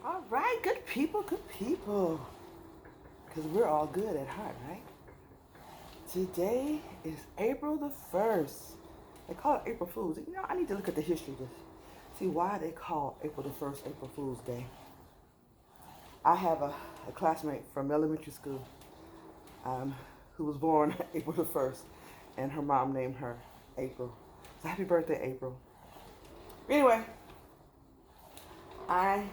All right, good people, good people. Because we're all good at heart, right? Today is April the 1st. They call it April Fool's. You know, I need to look at the history to see why they call April the 1st April Fool's Day. I have a classmate from elementary school who was born April the 1st, and her mom named her April. So happy birthday, April. Anyway, where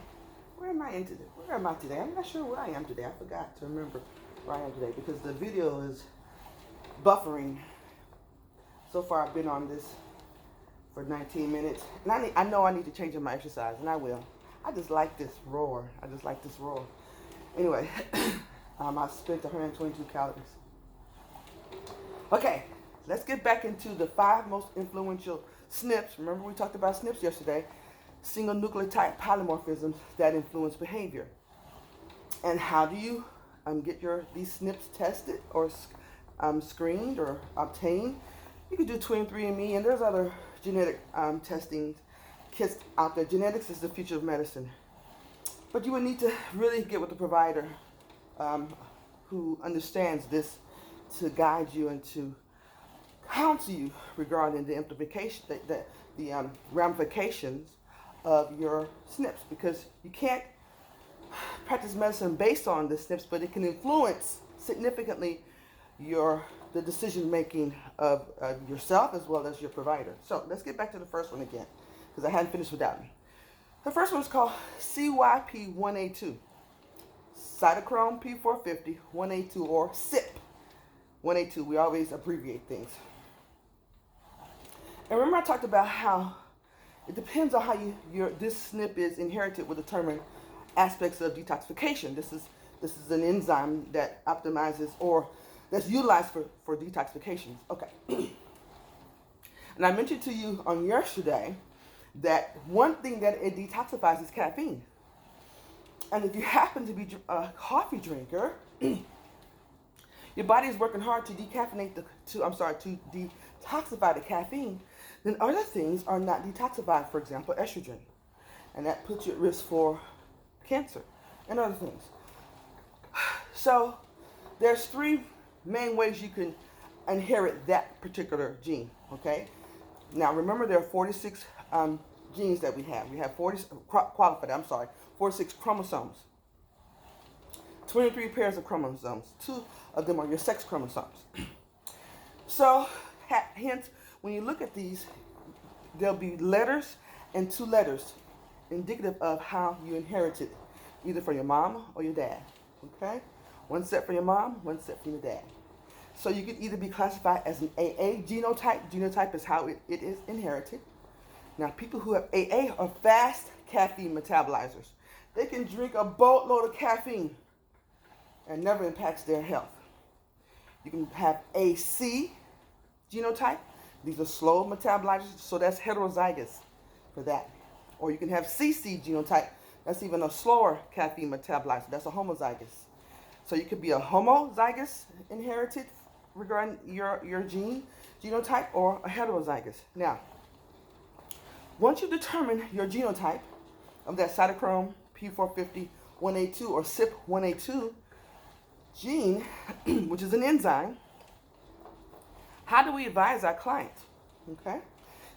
am I today? Where am I today? I'm not sure where I am today. I forgot to remember where I am today because the video is buffering. So far, I've been on this for 19 minutes, and I know I need to change up my exercise, and I will. I just like this roar. Anyway, I spent 122 calories. Okay, let's get back into the 5 most influential SNPs. Remember we talked about SNPs yesterday. Single nucleotide polymorphisms that influence behavior. And how do you get these SNPs tested or screened or obtained? You can do 23andMe, and there's other genetic testing kits out there. Genetics is the future of medicine. But you would need to really get with a provider who understands this to guide you and to counsel you regarding the implication, the ramifications of your SNPs, because you can't practice medicine based on the SNPs, but it can influence significantly the decision making of yourself as well as your provider. So let's get back to the first one again, because I hadn't finished with that one. The first one is called CYP1A2, cytochrome P450 1A2, or CYP1A2. We always abbreviate things. And remember I talked about how it depends on how this SNP is inherited will determine aspects of detoxification. This is an enzyme that optimizes or that's utilized for detoxification. Okay. And I mentioned to you on yesterday that one thing that it detoxifies is caffeine. And if you happen to be a coffee drinker, your body is working hard to to detoxify the caffeine, then other things are not detoxified, for example, estrogen. And that puts you at risk for cancer and other things. So there's 3 main ways you can inherit that particular gene, okay? Now remember there are 46 genes that we have. We have 46 chromosomes. 23 pairs of chromosomes. 2 of them are your sex chromosomes. So hence, when you look at these, there'll be letters and 2 letters indicative of how you inherited, either from your mom or your dad, okay? 1 set from your mom, 1 set from your dad. So you can either be classified as an AA genotype. Genotype is how it is inherited. Now, people who have AA are fast caffeine metabolizers. They can drink a boatload of caffeine and never impacts their health. You can have AC genotype. These are slow metabolizers, so that's heterozygous for that. Or you can have CC genotype. That's even a slower caffeine metabolizer. That's a homozygous. So you could be a homozygous inherited regarding your genotype, or a heterozygous. Now, once you determine your genotype of that cytochrome P450 1A2 or CYP1A2 gene, which is an enzyme, how do we advise our clients? Okay,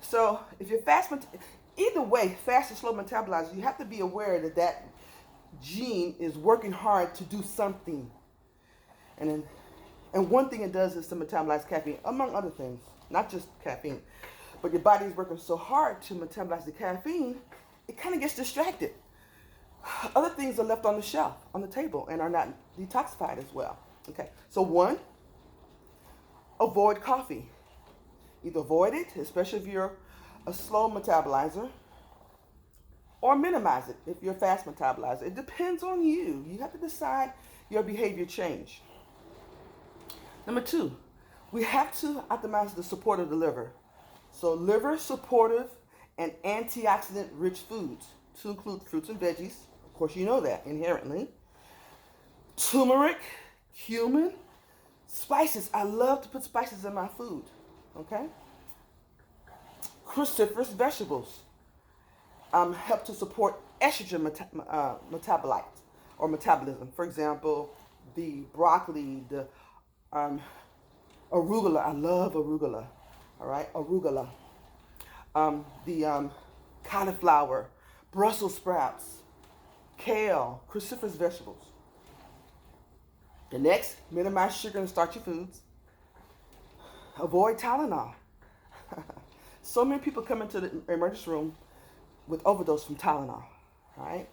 so if you're either way, fast or slow metabolizer, you have to be aware that gene is working hard to do something. And one thing it does is to metabolize caffeine, among other things, not just caffeine. But your body is working so hard to metabolize the caffeine, it kind of gets distracted. Other things are left on the shelf, on the table, and are not detoxified as well. Okay, so 1, avoid coffee. Either avoid it, especially if you're a slow metabolizer, or minimize it if you're a fast metabolizer. It depends on you. You have to decide your behavior change. Number 2, we have to optimize the support of the liver. So liver supportive and antioxidant rich foods, to include fruits and veggies. Of course, you know that inherently. Turmeric, cumin, spices. I love to put spices in my food. Okay? Cruciferous vegetables help to support estrogen metabolites or metabolism. For example, the broccoli, the arugula. I love arugula. All right, arugula. The cauliflower, Brussels sprouts, kale, cruciferous vegetables. The next, minimize sugar and starchy foods. Avoid Tylenol. So many people come into the emergency room with overdose from Tylenol, right?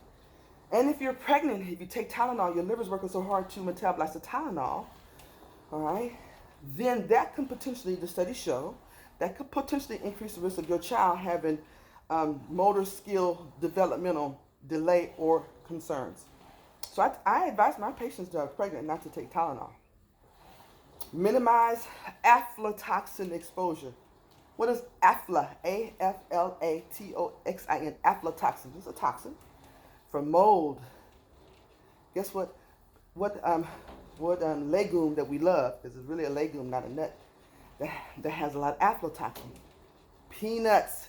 And if you're pregnant, if you take Tylenol, your liver's working so hard to metabolize the Tylenol, all right, then that can potentially, the studies show, that could potentially increase the risk of your child having motor skill developmental delay or concerns. So I advise my patients that are pregnant not to take Tylenol. Minimize aflatoxin exposure. What is afla? A-F-L-A-T-O-X-I-N. Aflatoxin. It's a toxin from mold. Guess what? What legume that we love, because it's really a legume, not a nut, that has a lot of aflatoxin? Peanuts.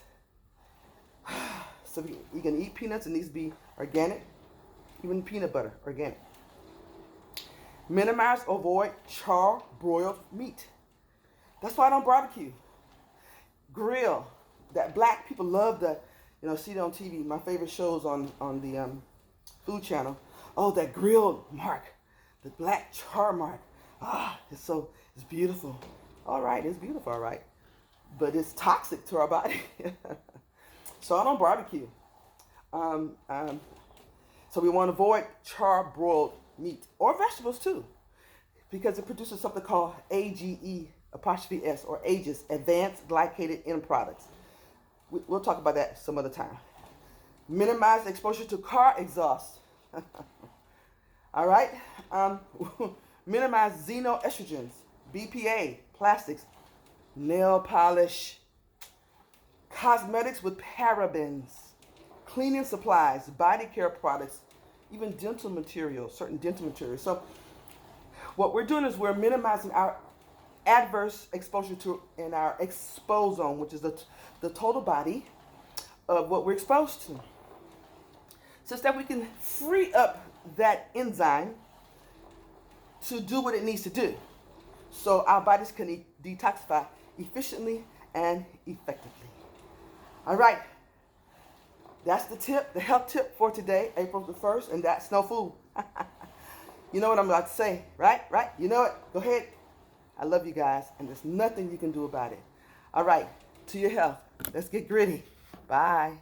So you can eat peanuts. It needs to be organic. Even peanut butter, organic. Minimize, avoid char-broiled meat. That's why I don't barbecue. Grill. That black people love to, see it on TV. My favorite shows on the Food Channel. Oh, that grill mark, the black char mark. It's beautiful. All right, it's beautiful, all right, but it's toxic to our body. So I don't barbecue. So we want to avoid char-broiled meat or vegetables too, because it produces something called AGE'(s) or AGE's, advanced glycated end products. We'll talk about that some other time. Minimize exposure to car exhaust. All right. Minimize xenoestrogens, BPA, plastics, nail polish, cosmetics with parabens, cleaning supplies, body care products, even dental materials, certain dental materials. So what we're doing is we're minimizing our adverse exposure to in our exposed zone, which is the total body of what we're exposed to, such that we can free up that enzyme to do what it needs to do, so our bodies can detoxify efficiently and effectively. All right, that's the tip, the health tip for today, April the 1st, and that's no food. You know what I'm about to say, right? You know it. Go ahead. I love you guys, and there's nothing you can do about it. All right, to your health. Let's get gritty. Bye.